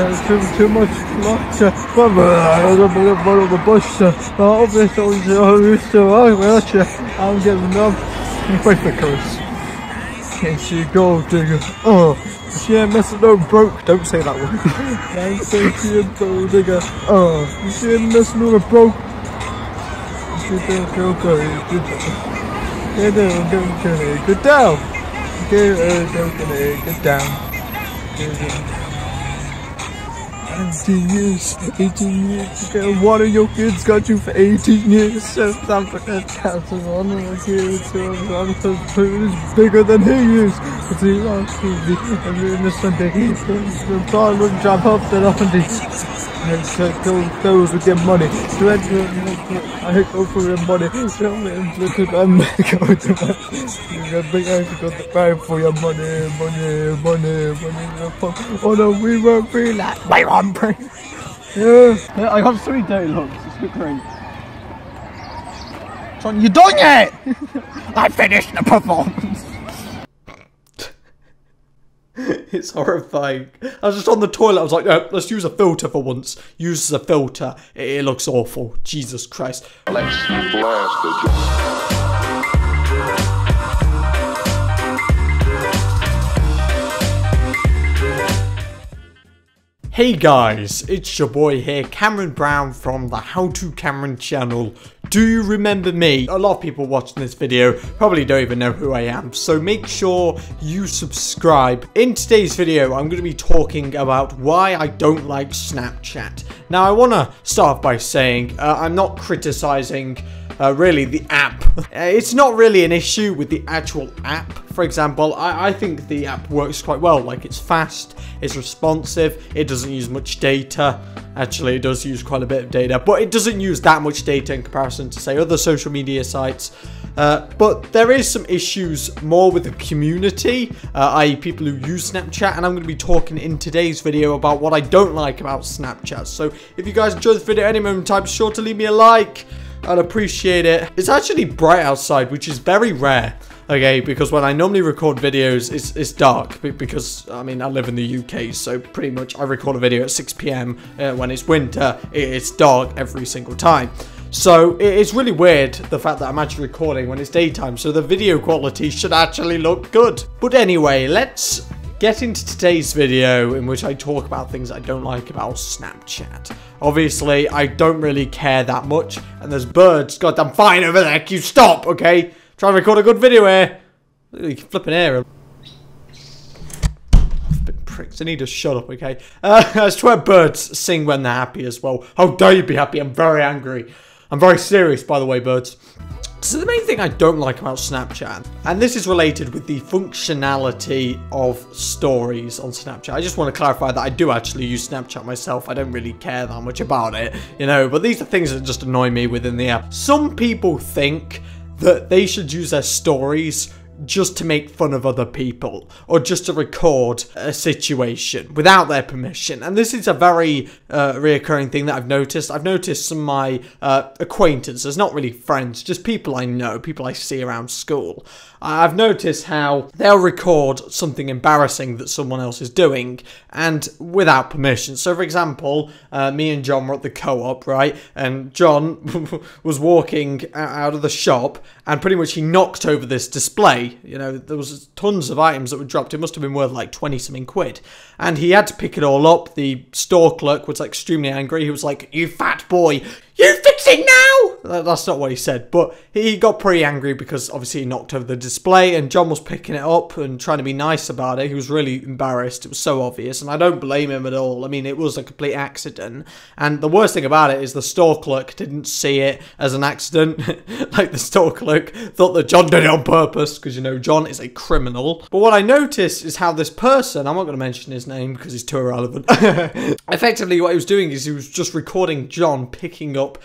Too much clutch. One of the bush. Obviously, I'm used to I'm getting up. Wait for curse. Can she go digger? Oh, she ain't messing no broke. Don't say that word. Can't say she ain't broke digger. Oh, she ain't messing no broke. She don't go good. Get down. Get down. 18 years ago, one of your kids got you for 18 years. South Africa counted one of the kids who's bigger than he is. But he lost every in the Sunday. The bar would jump up the Sunday. Those with their money. I go for the money. I'm going to go to buy for your money. Oh no, we won't free like my one brain. Yeah, I got 3 dirty looks. It's great. Son, you done yet? I finished the performance. It's horrifying. I was just on the toilet. I was like, no, let's use a filter for once. Use a filter. It looks awful. Jesus Christ. Let's blast the Hey guys, it's your boy here, Cameron Brown from the HowToCameron channel. Do you remember me? A lot of people watching this video probably don't even know who I am, so make sure you subscribe. In today's video, I'm going to be talking about why I don't like Snapchat. Now, I want to start off by saying I'm not criticizing really the app. It's not really an issue with the actual app. For example, I think the app works quite well. Like, it's fast, it's responsive, it doesn't use much data. Actually, it does use quite a bit of data, but it doesn't use that much data in comparison to, say, other social media sites. But there is some issues more with the community, i.e. people who use Snapchat, and I'm going to be talking in today's video about what I don't like about Snapchat. So if you guys enjoyed this video at any moment in time, be sure to leave me a like. I'd appreciate it. It's actually bright outside, which is very rare. Okay, because when I normally record videos, it's dark, because, I mean, I live in the UK, so pretty much I record a video at 6 PM. When it's winter, it's dark every single time. So, it's really weird, the fact that I'm actually recording when it's daytime, so the video quality should actually look good. But anyway, let's get into today's video, in which I talk about things I don't like about Snapchat. Obviously, I don't really care that much, and there's birds goddamn flying over there. Can you stop, okay? Try and record a good video here. You can flip an air. Bit pricks. I need to shut up, okay? I swear birds sing when they're happy as well. How dare you be happy? I'm very angry. I'm very serious, by the way, birds. So the main thing I don't like about Snapchat, and this is related with the functionality of stories on Snapchat. I just want to clarify that I do actually use Snapchat myself. I don't really care that much about it, you know, but these are things that just annoy me within the app. Some people think that they should use their stories just to make fun of other people, or just to record a situation without their permission. And this is a very reoccurring thing that I've noticed. I've noticed some of my acquaintances, not really friends, just people I know, people I see around school. I've noticed how they'll record something embarrassing that someone else is doing, and without permission. So, for example, me and John were at the co-op, right? And John was walking out of the shop, and pretty much he knocked over this display. You know, there was tons of items that were dropped. It must have been worth like 20-something quid. And he had to pick it all up. The store clerk was like extremely angry. He was like, "You fat boy, you fix it now!" That's not what he said, but he got pretty angry because obviously he knocked over the display, and John was picking it up and trying to be nice about it. He was really embarrassed. It was so obvious, and I don't blame him at all. I mean, it was a complete accident, and the worst thing about it is the store clerk didn't see it as an accident. Like, the store clerk thought that John did it on purpose, because, you know, John is a criminal. But what I noticed is how this person, I'm not going to mention his name because he's too irrelevant, effectively what he was doing is he was just recording John picking up,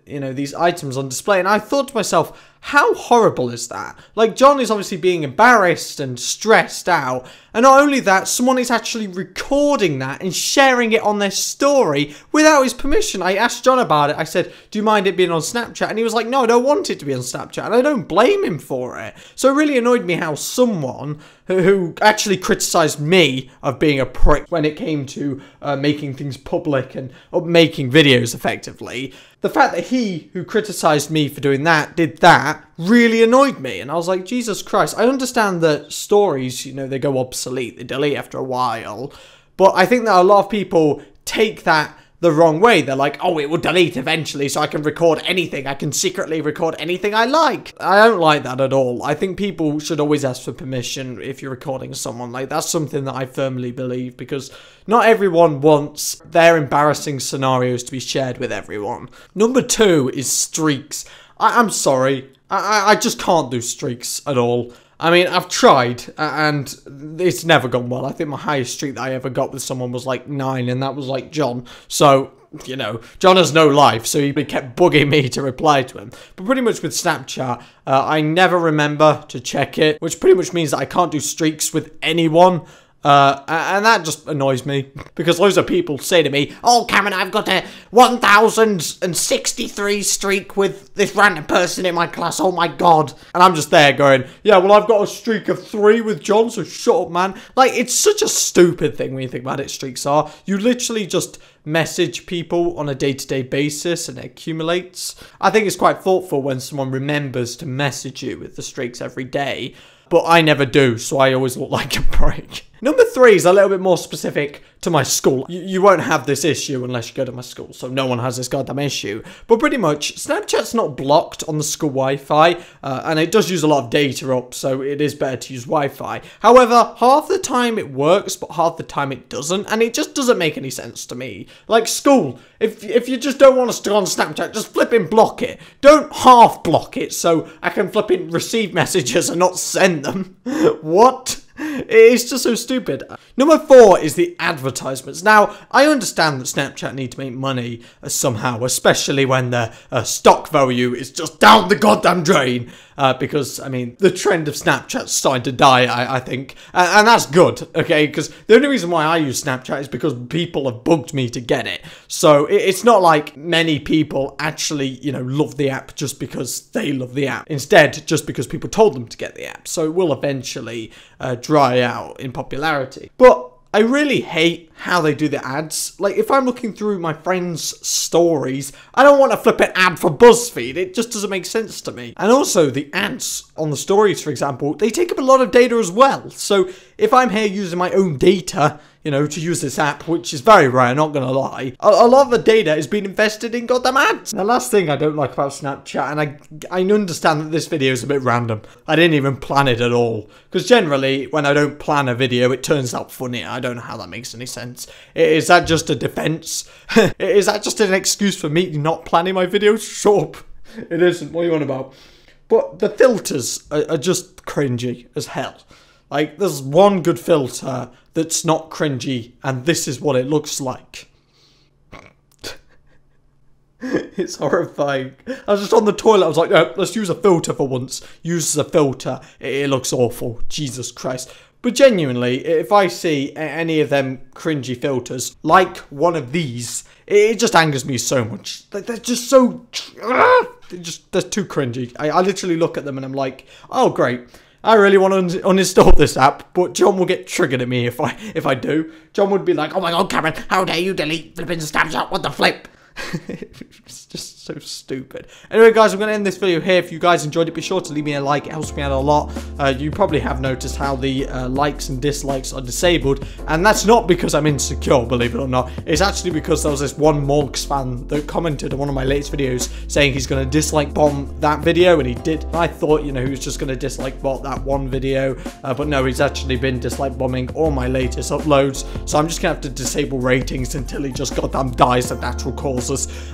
you know, these items on display. And I thought to myself, How horrible is that? Like, John is obviously being embarrassed and stressed out. And not only that, someone is actually recording that and sharing it on their story without his permission. I asked John about it. I said, do you mind it being on Snapchat? And he was like, no, I don't want it to be on Snapchat. And I don't blame him for it. So it really annoyed me how someone who actually criticised me of being a prick when it came to making things public and making videos effectively, the fact that he who criticised me for doing that did that really annoyed me. And I was like, Jesus Christ, I understand that stories, you know, they go obsolete, they delete after a while, but I think that a lot of people take that the wrong way. They're like, oh, it will delete eventually, so I can record anything. I can secretly record anything I like. I don't like that at all. I think people should always ask for permission if you're recording someone. Like, that's something that I firmly believe, because not everyone wants their embarrassing scenarios to be shared with everyone. Number 2 is streaks. I'm sorry. I just can't do streaks at all. I mean, I've tried, and it's never gone well. I think my highest streak that I ever got with someone was like 9, and that was like John. So, you know, John has no life, so he kept bugging me to reply to him. But pretty much with Snapchat, I never remember to check it, which pretty much means that I can't do streaks with anyone. And that just annoys me, because loads of people say to me, oh, Cameron, I've got a 1063 streak with this random person in my class, oh my god. And I'm just there going, yeah, well, I've got a streak of 3 with John, so shut up, man. Like, it's such a stupid thing when you think about it, streaks are. You literally just message people on a day-to-day basis and it accumulates. I think it's quite thoughtful when someone remembers to message you with the streaks every day, but I never do, so I always look like a prick. Number 3 is a little bit more specific to my school. You won't have this issue unless you go to my school, so no one has this goddamn issue. But pretty much, Snapchat's not blocked on the school Wi-Fi, and it does use a lot of data up, so it is better to use Wi-Fi. However, half the time it works, but half the time it doesn't, and it just doesn't make any sense to me. Like school, if you just don't want us to go on Snapchat, just flipping block it. Don't half block it so I can flipping receive messages and not send them. What? It's just so stupid. Number 4 is the advertisements. Now, I understand that Snapchat need to make money somehow, especially when the stock value is just down the goddamn drain. Because, I mean, the trend of Snapchat's starting to die, I think. And that's good, okay? Because the only reason why I use Snapchat is because people have bugged me to get it. So it's not like many people actually, you know, love the app just because they love the app. Instead, just because people told them to get the app. So it will eventually dry out in popularity. But I really hate how they do the ads. Like, if I'm looking through my friends' stories, I don't want to flip an ad for BuzzFeed. It just doesn't make sense to me. And also, the ads on the stories, for example, they take up a lot of data as well. So, if I'm here using my own data, you know, to use this app, which is very rare, not gonna lie, a lot of the data is being invested in goddamn ads. The last thing I don't like about Snapchat, and I understand that this video is a bit random. I didn't even plan it at all. Because generally, when I don't plan a video, it turns out funny. I don't know how that makes any sense. Is that just a defense? Is that just an excuse for me not planning my videos? Shut up. It isn't. What are you on about? But the filters are just cringy as hell. Like, there's one good filter that's not cringy, and this is what it looks like. It's horrifying. I was just on the toilet, I was like, no, let's use a filter for once. Use a filter. It looks awful. Jesus Christ. But genuinely, if I see any of them cringy filters, like one of these, it just angers me so much. They're just so... They're too cringy. I literally look at them and I'm like, oh, great. I really want to uninstall this app, but John will get triggered at me if I do. John would be like, oh my god, Cameron, how dare you delete flipping Snapchat, what the flip? It's just so stupid. Anyway, guys, I'm going to end this video here. If you guys enjoyed it, be sure to leave me a like. It helps me out a lot. You probably have noticed how the likes and dislikes are disabled, and that's not because I'm insecure, believe it or not. It's actually because there was this one Morgs fan that commented on one of my latest videos saying he's going to dislike bomb that video, and he did. I thought, you know, he was just going to dislike bomb that one video, but no, he's actually been dislike bombing all my latest uploads, so I'm just going to have to disable ratings until he just goddamn dies of natural causes.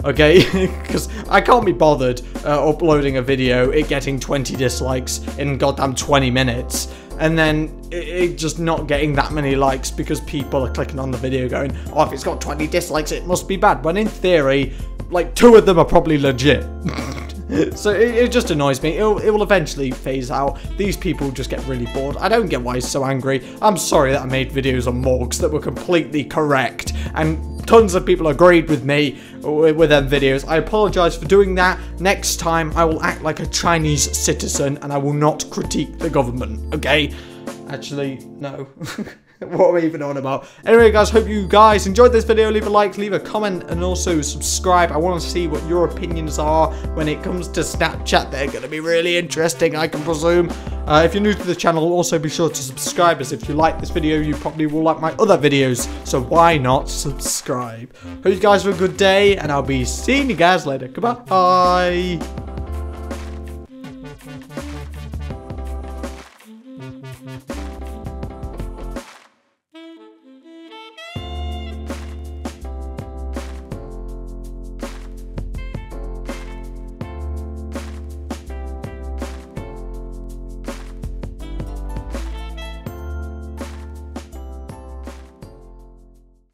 Okay, because I can't be bothered uploading a video, it getting 20 dislikes in goddamn 20 minutes, and then it just not getting that many likes because people are clicking on the video going, oh, if it's got 20 dislikes, it must be bad, when in theory, like 2 of them are probably legit. So it just annoys me. It will eventually phase out. These people just get really bored. I don't get why he's so angry. I'm sorry that I made videos on morgues that were completely correct, and tons of people agreed with me with them videos. I apologize for doing that. Next time, I will act like a Chinese citizen, and I will not critique the government, okay? Actually, no. What am I even on about? Anyway, guys, hope you guys enjoyed this video. Leave a like, leave a comment, and also subscribe. I want to see what your opinions are when it comes to Snapchat. They're going to be really interesting, I can presume. If you're new to the channel, also be sure to subscribe, as if you like this video, you probably will like my other videos. So why not subscribe? Hope you guys have a good day, and I'll be seeing you guys later. Goodbye.